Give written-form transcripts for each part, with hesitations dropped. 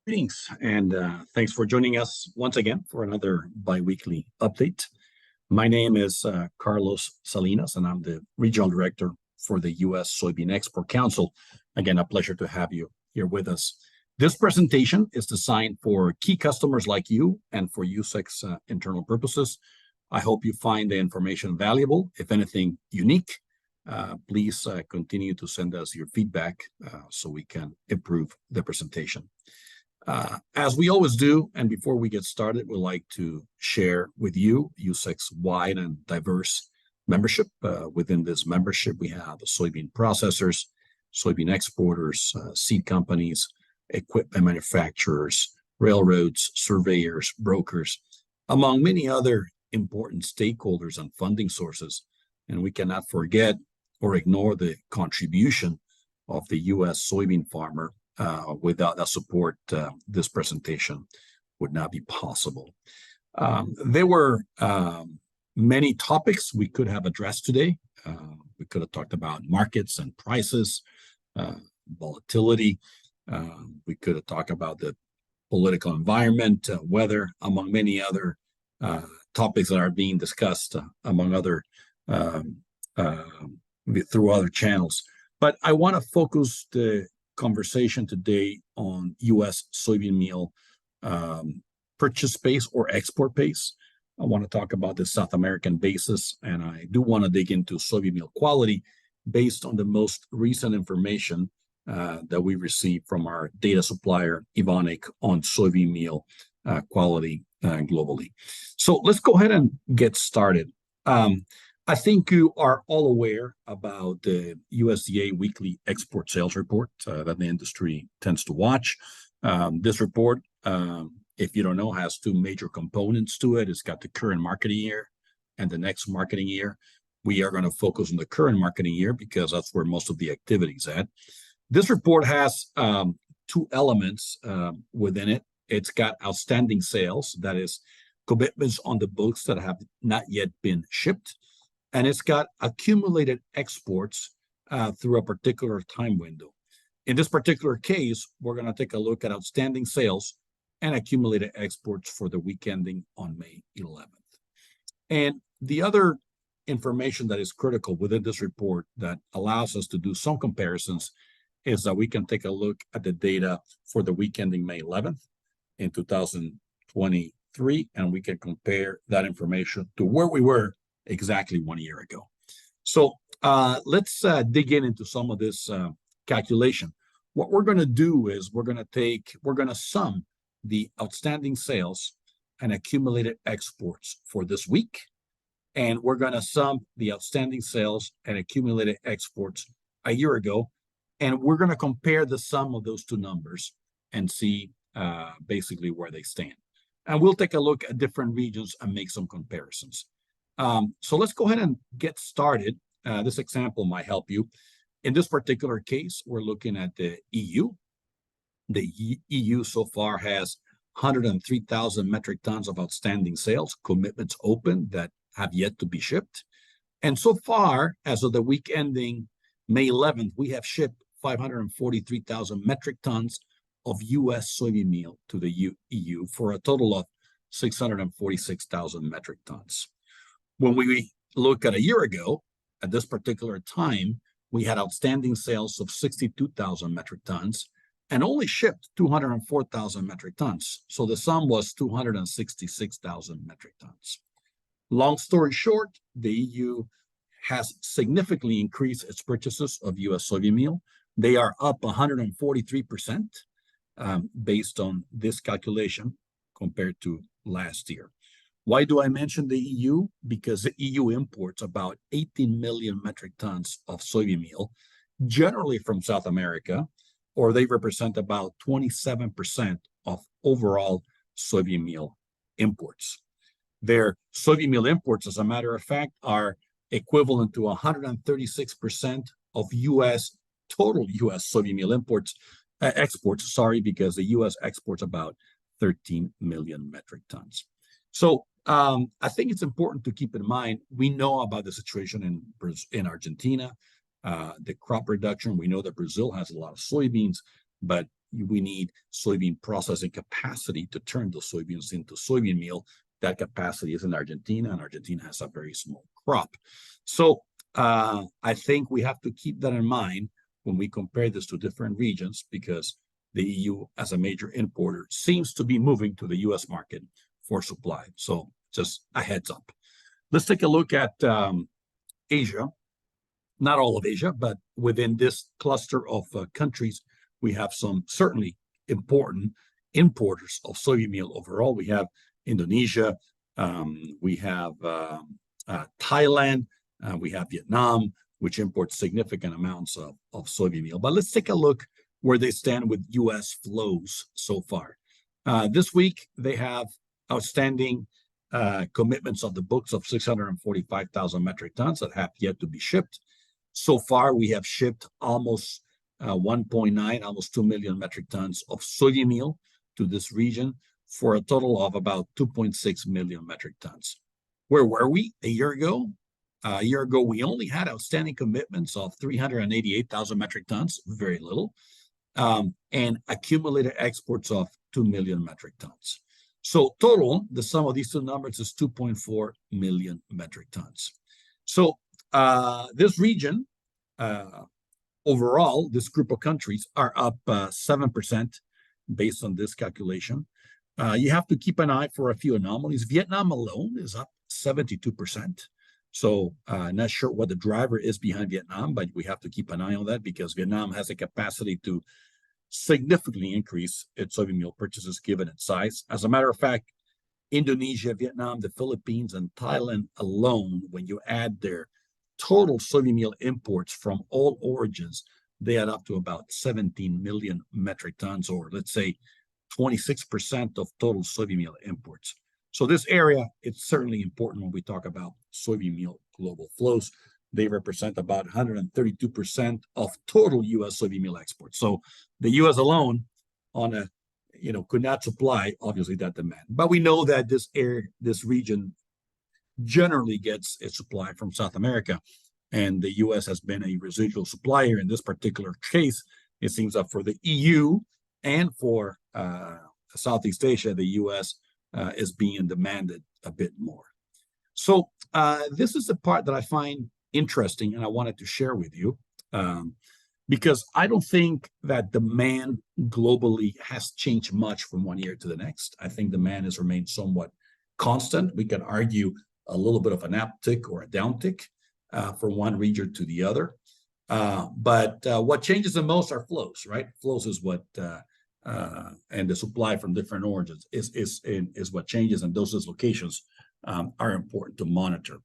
Greetings, and thanks for joining us once again for another biweekly update. My name is Carlos Salinas, and I'm the Regional Director for the U.S. Soybean Export Council. Again, a pleasure to have you here with us. This presentation is designed for key customers like you and for USEC's internal purposes. I hope you find the information valuable. If anything unique, please continue to send us your feedback so we can improve the presentation. As we always do, and before we get started, we'd like to share with you USEC's wide and diverse membership. Within this membership, we have soybean processors, soybean exporters, seed companies, equipment manufacturers, railroads, surveyors, brokers, among many other important stakeholders and funding sources. And we cannot forget or ignore the contribution of the U.S. soybean farmer. Without that support, this presentation would not be possible. There were many topics we could have addressed today. We could have talked about markets and prices, volatility. We could have talked about the political environment, weather, among many other topics that are being discussed among other through other channels. But I want to focus the conversation today on U.S. soybean meal purchase pace or export pace. I want to talk about the South American basis, and I do want to dig into soybean meal quality based on the most recent information that we received from our data supplier, Evonik, on soybean meal quality globally. So let's go ahead and get started. I think you are all aware about the USDA weekly export sales report that the industry tends to watch. This report, if you don't know, has two major components to it. It's got the current marketing year and the next marketing year. We are going to focus on the current marketing year because that's where most of the activity is at. This report has two elements within it. It's got outstanding sales, that is, commitments on the books that have not yet been shipped. And it's got accumulated exports through a particular time window. In this particular case, we're going to take a look at outstanding sales and accumulated exports for the week ending on May 11th. And the other information that is critical within this report that allows us to do some comparisons is that we can take a look at the data for the week ending May 11th in 2023, and we can compare that information to where we were exactly 1 year ago. So let's dig into some of this calculation. What we're going to do is we're going to sum the outstanding sales and accumulated exports for this week, and we're going to sum the outstanding sales and accumulated exports a year ago, and we're going to compare the sum of those two numbers and see basically where they stand. And we'll take a look at different regions and make some comparisons. So let's go ahead and get started. This example might help you. In this particular case, we're looking at the EU. The EU so far has 103,000 metric tons of outstanding sales, commitments open that have yet to be shipped. And so far, as of the week ending May 11th, we have shipped 543,000 metric tons of U.S. soybean meal to the EU for a total of 646,000 metric tons. When we look at a year ago, at this particular time, we had outstanding sales of 62,000 metric tons and only shipped 204,000 metric tons. So the sum was 266,000 metric tons. Long story short, the EU has significantly increased its purchases of U.S. soybean meal. They are up 143% based on this calculation compared to last year. Why do I mention the EU? Because the EU imports about 18 million metric tons of soybean meal, generally from South America, or they represent about 27% of overall soybean meal imports. Their soybean meal imports, as a matter of fact, are equivalent to 136% of total U.S. soybean meal exports, because the U.S. exports about 13 million metric tons. So I think it's important to keep in mind, we know about the situation in Argentina, the crop reduction. We know that Brazil has a lot of soybeans, but we need soybean processing capacity to turn those soybeans into soybean meal. That capacity is in Argentina, and Argentina has a very small crop. So I think we have to keep that in mind when we compare this to different regions, because the EU, as a major importer, seems to be moving to the US market for supply. So just a heads up. Let's take a look at Asia. Not all of Asia, but within this cluster of countries, we have some certainly important importers of soybean meal overall. We have Indonesia, we have Thailand, we have Vietnam, which imports significant amounts of soybean meal. But let's take a look where they stand with U.S. flows so far. This week, they have outstanding commitments on the books of 645,000 metric tons that have yet to be shipped. So far, we have shipped almost 1.9, almost 2 million metric tons of soybean meal to this region for a total of about 2.6 million metric tons. Where were we a year ago? A year ago, we only had outstanding commitments of 388,000 metric tons, very little, and accumulated exports of 2 million metric tons. So total, the sum of these two numbers is 2.4 million metric tons. So this region, overall, this group of countries are up 7% based on this calculation. You have to keep an eye for a few anomalies. Vietnam alone is up 72%. So not sure what the driver is behind Vietnam, but we have to keep an eye on that because Vietnam has a capacity to significantly increase its soybean meal purchases given its size. As a matter of fact, Indonesia, Vietnam, the Philippines, and Thailand alone, when you add their total soybean meal imports from all origins, they add up to about 17 million metric tons, or let's say 26% of total soybean meal imports. So this area, it's certainly important when we talk about soybean meal global flows. They represent about 132% of total U.S. soybean meal exports. So the U.S. alone on a, could not supply, obviously, that demand. But we know that this region generally gets its supply from South America, and the U.S. has been a residual supplier. In this particular case, it seems that for the EU and for Southeast Asia, the U.S. Is being demanded a bit more. So this is the part that I find interesting, and I wanted to share with you, because I don't think that demand globally has changed much from one year to the next. I think demand has remained somewhat constant. We can argue a little bit of an uptick or a downtick from one region to the other. But what changes the most are flows, right? Flows is what, and the supply from different origins is what changes, and those dislocations are important to monitor.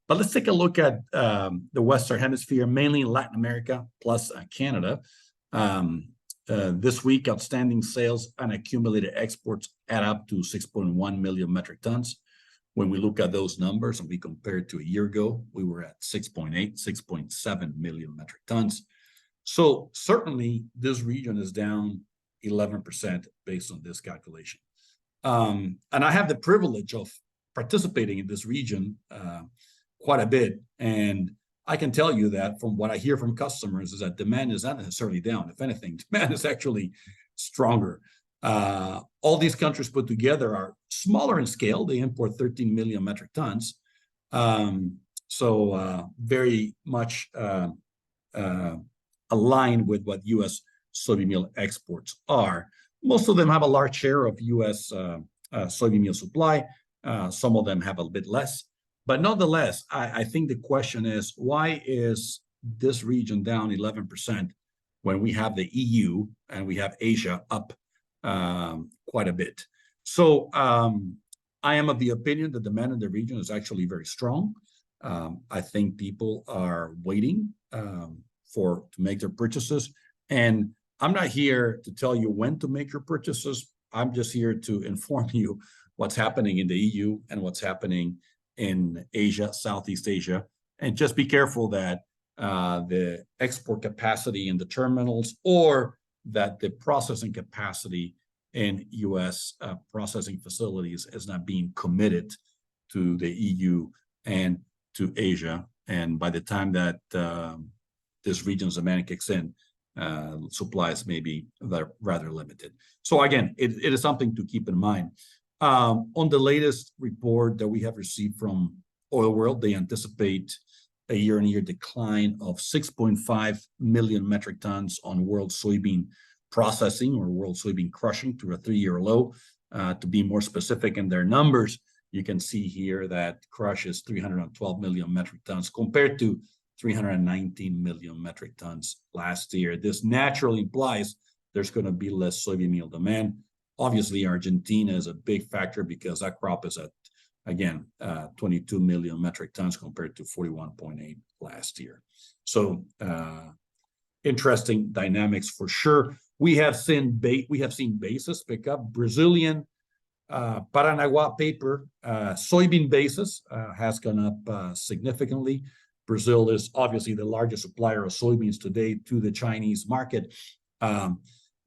But let's take a look at the Western Hemisphere, mainly Latin America plus Canada. This week, outstanding sales and accumulated exports add up to 6.1 million metric tons. When we look at those numbers and we compare it to a year ago, we were at 6.8, 6.7 million metric tons. So certainly this region is down 11% based on this calculation. And I have the privilege of participating in this region quite a bit. And I can tell you that from what I hear from customers is that demand is not necessarily down. If anything, demand is actually stronger. All these countries put together are smaller in scale. They import 13 million metric tons. So very much aligned with what U.S. soybean meal exports are. Most of them have a large share of U.S. Soybean meal supply. Some of them have a bit less. But nonetheless, I think the question is, why is this region down 11% when we have the EU and we have Asia up quite a bit? So I am of the opinion that demand in the region is actually very strong. I think people are waiting to make their purchases. And I'm not here to tell you when to make your purchases. I'm just here to inform you what's happening in the EU and what's happening in Asia, Southeast Asia. And just be careful that the export capacity in the terminals or that the processing capacity in U.S. Processing facilities is not being committed to the EU and to Asia. And by the time that this region's demand kicks in, supplies may be rather limited. So again, it is something to keep in mind. On the latest report that we have received from Oil World, they anticipate a year-on-year decline of 6.5 million metric tons on world soybean processing or world soybean crushing to a 3-year low. To be more specific in their numbers, you can see here that crush is 312 million metric tons compared to 319 million metric tons last year. This naturally implies there's going to be less soybean meal demand. Obviously, Argentina is a big factor because that crop is at, again, 22 million metric tons compared to 41.8 last year. So interesting dynamics for sure. We have seen basis pick up. Brazilian Paranaguá paper soybean basis has gone up significantly. Brazil is obviously the largest supplier of soybeans today to the Chinese market.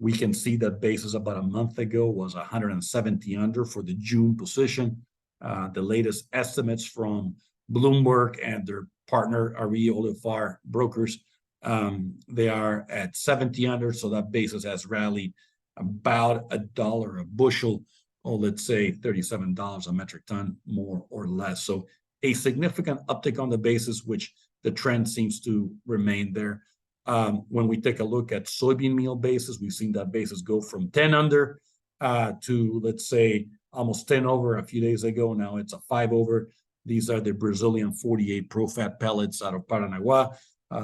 We can see that basis about a month ago was 170 under for the June position. The latest estimates from Bloomberg and their partner Ari Olifar brokers, they are at 70 under, so that basis has rallied about $1 a bushel, or let's say $37 a metric ton, more or less. So a significant uptick on the basis, which the trend seems to remain there. When we take a look at soybean meal basis, we've seen that basis go from 10 under to, let's say, almost 10 over a few days ago. Now it's a 5 over. These are the Brazilian 48 pro-fat pellets out of Paranaguá,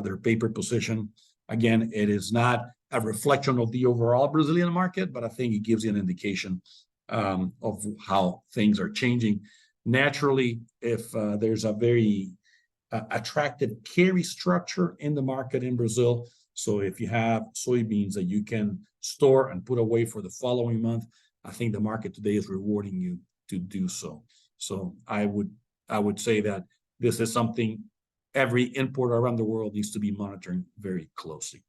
their paper position. Again, it is not a reflection of the overall Brazilian market, but I think it gives you an indication of how things are changing. Naturally, if there's a very attractive carry structure in the market in Brazil, so if you have soybeans that you can store and put away for the following month, I think the market today is rewarding you to do so. So I would say that this is something every importer around the world needs to be monitoring very closely.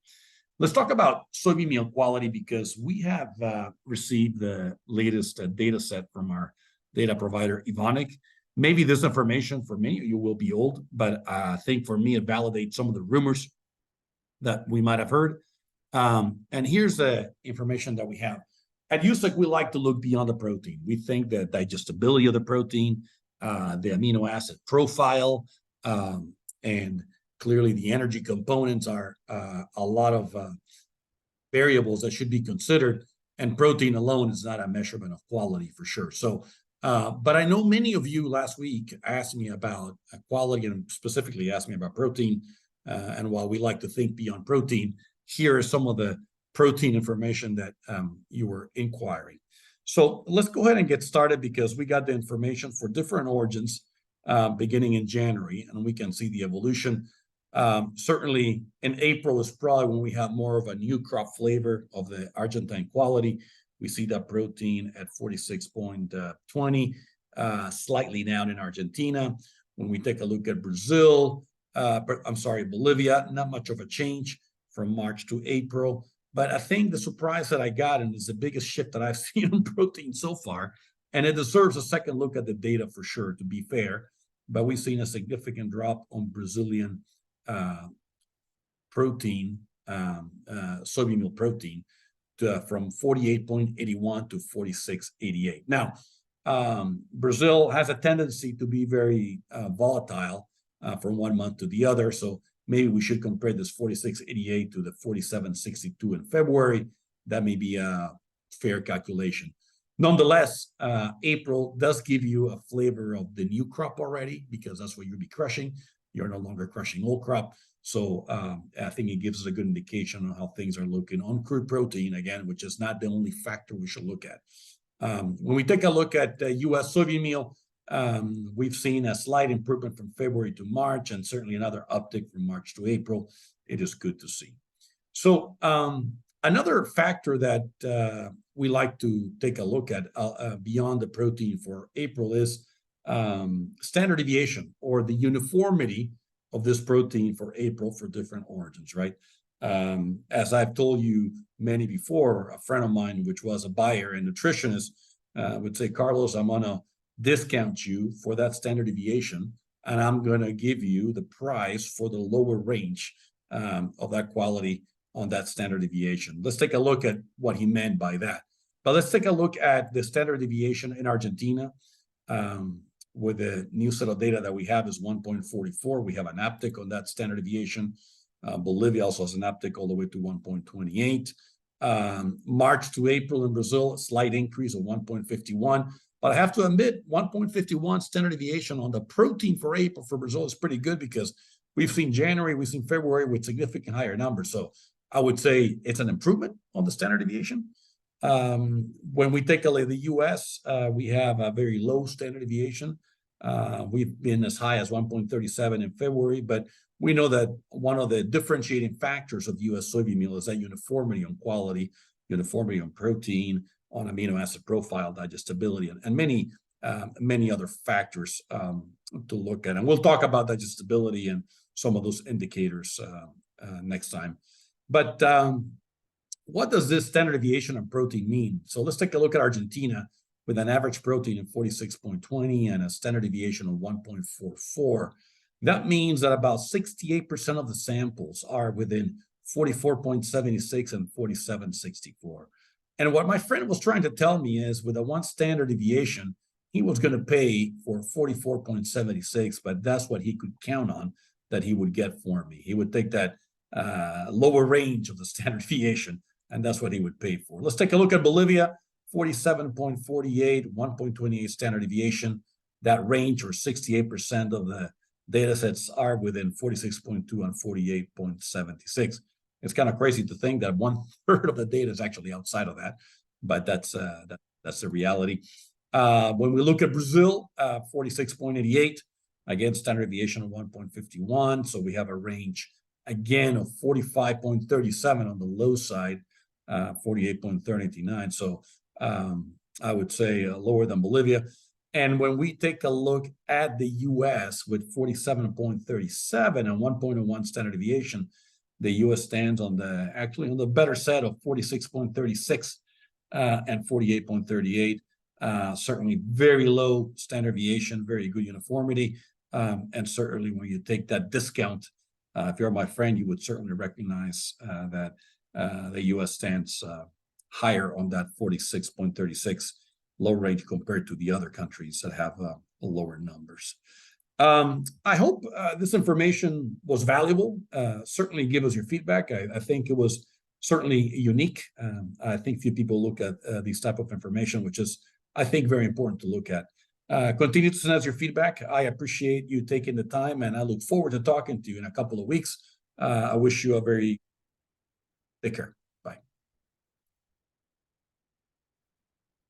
Let's talk about soybean meal quality, because we have received the latest data set from our data provider, Evonik. Maybe this information for many of you will be old, but I think for me it validates some of the rumors that we might have heard. And here's the information that we have. At USEC, we like to look beyond the protein. We think the digestibility of the protein, the amino acid profile, and clearly the energy components are a lot of variables that should be considered, and protein alone is not a measurement of quality for sure. So, but I know many of you last week asked me about quality and specifically asked me about protein. And while we like to think beyond protein, here is some of the protein information that you were inquiring. So let's go ahead and get started, because we got the information for different origins beginning in January, and we can see the evolution. Certainly in April is probably when we have more of a new crop flavor of the Argentine quality. We see that protein at 46.20, slightly down in Argentina. When we take a look at Brazil, Bolivia, not much of a change from March to April. But I think the surprise that I got, and it's the biggest shift that I've seen in protein so far, and it deserves a second look at the data for sure, to be fair, but we've seen a significant drop on Brazilian protein, soybean meal protein, from 48.81 to 46.88. Now, Brazil has a tendency to be very volatile from one month to the other, so maybe we should compare this 46.88 to the 47.62 in February. That may be a fair calculation. Nonetheless, April does give you a flavor of the new crop already, because that's what you'll be crushing. You're no longer crushing old crop. So I think it gives us a good indication on how things are looking on crude protein, again, which is not the only factor we should look at. When we take a look at U.S. soybean meal, we've seen a slight improvement from February to March, and certainly another uptick from March to April. It is good to see. So another factor that we like to take a look at beyond the protein for April is standard deviation, or the uniformity of this protein for April for different origins, right? As I've told you many before, a friend of mine, which was a buyer and nutritionist, would say, Carlos, I'm going to discount you for that standard deviation, and I'm going to give you the price for the lower range of that quality on that standard deviation. Let's take a look at what he meant by that. But let's take a look at the standard deviation in Argentina. With the new set of data that we have is 1.44. We have an uptick on that standard deviation. Bolivia also has an uptick all the way to 1.28. March to April in Brazil, a slight increase of 1.51. But I have to admit, 1.51 standard deviation on the protein for April for Brazil is pretty good, because we've seen January, we've seen February with significant higher numbers. So I would say it's an improvement on the standard deviation. When we take a look at the U.S., we have a very low standard deviation. We've been as high as 1.37 in February, but we know that one of the differentiating factors of U.S. soybean meal is that uniformity on quality, uniformity on protein, on amino acid profile, digestibility, and many other factors to look at. And we'll talk about digestibility and some of those indicators next time. But what does this standard deviation on protein mean? So let's take a look at Argentina with an average protein of 46.20 and a standard deviation of 1.44. That means that about 68% of the samples are within 44.76 and 47.64. And what my friend was trying to tell me is, with a one standard deviation, he was going to pay for 44.76, but that's what he could count on that he would get for me. He would take that lower range of the standard deviation, and that's what he would pay for. Let's take a look at Bolivia, 47.48, 1.28 standard deviation. That range, or 68% of the data sets, are within 46.2 and 48.76. It's kind of crazy to think that 1/3 of the data is actually outside of that, but that's the reality. When we look at Brazil, 46.88, again, standard deviation of 1.51. So we have a range, again, of 45.37 on the low side, 48.39. So I would say lower than Bolivia. And when we take a look at the U.S. with 47.37 and 1.01 standard deviation, the U.S. stands on the better set of 46.36 and 48.38. Certainly very low standard deviation, very good uniformity. And certainly when you take that discount, if you're my friend, you would certainly recognize that the U.S. stands higher on that 46.36 low range compared to the other countries that have lower numbers. I hope this information was valuable. Certainly give us your feedback. I think it was certainly unique. I think few people look at these type of information, which is, I think, very important to look at. Continue to send us your feedback. I appreciate you taking the time, and I look forward to talking to you in a couple of weeks. I wish you a very take care.